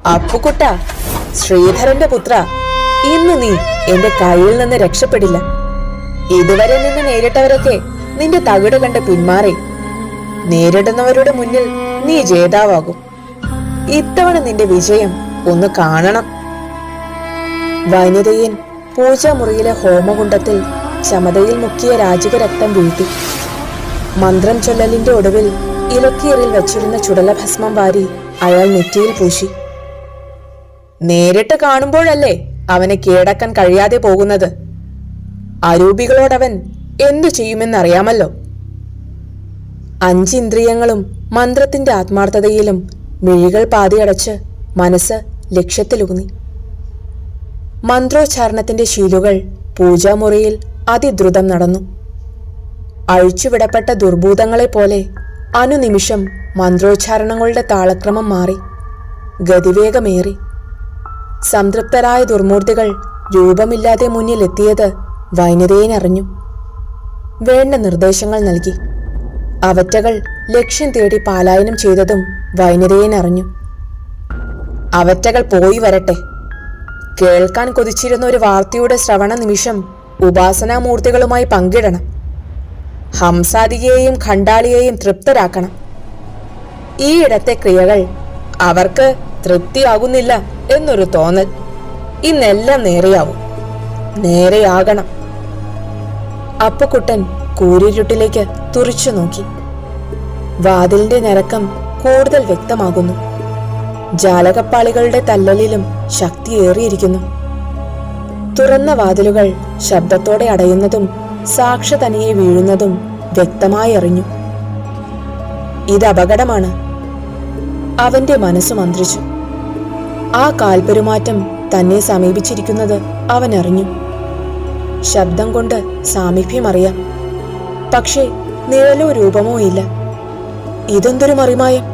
അപ്പുക്കുട്ട, ശ്രീധരന്റെ പുത്ര, ഇന്ന് നീ എന്റെ കയ്യിൽ നിന്ന് രക്ഷപ്പെടില്ല. ഇതുവരെ നിന്ന് നേരിട്ടവരൊക്കെ നിന്റെ തകിട് കണ്ട് പിന്മാറി. നേരിടുന്നവരുടെ മുന്നിൽ നീ ജേതാവാകും. ഇത്തവണ നിന്റെ വിജയം ഒന്ന് കാണണം. വനിതയൻ പൂജാമുറിയിലെ ഹോമകുണ്ടത്തിൽ ചമതയിൽ മുക്കിയ രാജിക രക്തം വീഴ്ത്തി. മന്ത്രം ചൊല്ലലിന്റെ ഒടുവിൽ ഇലക്കീറിൽ വെച്ചിരുന്ന ചുടലഭസ്മം വാരി അയാൾ നെറ്റിയിൽ പൂശി. നേരിട്ട് കാണുമ്പോഴല്ലേ അവനെ കീഴടക്കാൻ കഴിയാതെ പോകുന്നത്. അരൂപികളോടവൻ എന്തു ചെയ്യുമെന്നറിയാമല്ലോ. 5 ഇന്ദ്രിയങ്ങളും മന്ത്രത്തിന്റെ ആത്മാർത്ഥതയിലും മിഴികൾ പാതിയടച്ച് മനസ്സ് ലക്ഷ്യത്തിലൂന്നി. മന്ത്രോച്ചാരണത്തിന്റെ ശീലുകൾ പൂജാമുറിയിൽ അതിദ്രുതം നടന്നു. അഴിച്ചുവിടപ്പെട്ട ദുർഭൂതങ്ങളെ പോലെ അനുനിമിഷം മന്ത്രോച്ചാരണങ്ങളുടെ താളക്രമം മാറി, ഗതിവേഗമേറി. സംതൃപ്തരായ ദുർമൂർത്തികൾ രൂപമില്ലാതെ മുന്നിലെത്തിയത് വൈനതേയനറിഞ്ഞു. വേണ്ട നിർദ്ദേശങ്ങൾ നൽകി. അവറ്റകൾ ലക്ഷ്യം തേടി പാലായനം ചെയ്തതും വൈനതേയനറിഞ്ഞു. അവറ്റകൾ പോയി വരട്ടെ. കേൾക്കാൻ കൊതിച്ചിരുന്ന ഒരു വാർത്തയുടെ ശ്രവണ നിമിഷം ഉപാസനാമൂർത്തികളുമായി പങ്കിടണം. ഹംസാദിയെയും ഖണ്ഡാളിയെയും തൃപ്തരാക്കണം. ഈയിടത്തെ ക്രിയകൾ അവർക്ക് തൃപ്തിയാകുന്നില്ല എന്നൊരു തോന്നൽ. ഇന്നെല്ലാം നേരെയാവും. നേരെയാകണം. അപ്പുക്കുട്ടൻ കൂരിരുട്ടിലേക്ക് തുറിച്ചു നോക്കി. വാതിലിന്റെ ഞരക്കം കൂടുതൽ വ്യക്തമാകുന്നു. ജാലകപ്പാളികളുടെ തല്ലലിലും ശക്തിയേറിയിരിക്കുന്നു. തുറന്ന വാതിലുകൾ ശബ്ദത്തോടെ അടയുന്നതും സാക്ഷ തനിയെ വീഴുന്നതും വ്യക്തമായി അറിഞ്ഞു. ഇത് അപകടമാണ്. അവന്റെ മനസ്സ് മന്ത്രിച്ചു. ആ കാൽപെരുമാറ്റം തന്നെ സമീപിച്ചിരിക്കുന്നത് അവൻ അറിഞ്ഞു. ശബ്ദം കൊണ്ട് സാമീപ്യം അറിയാം, പക്ഷേ നിഴലോ രൂപമോ ഇല്ല. ഇതെന്തൊരു മറിമായം!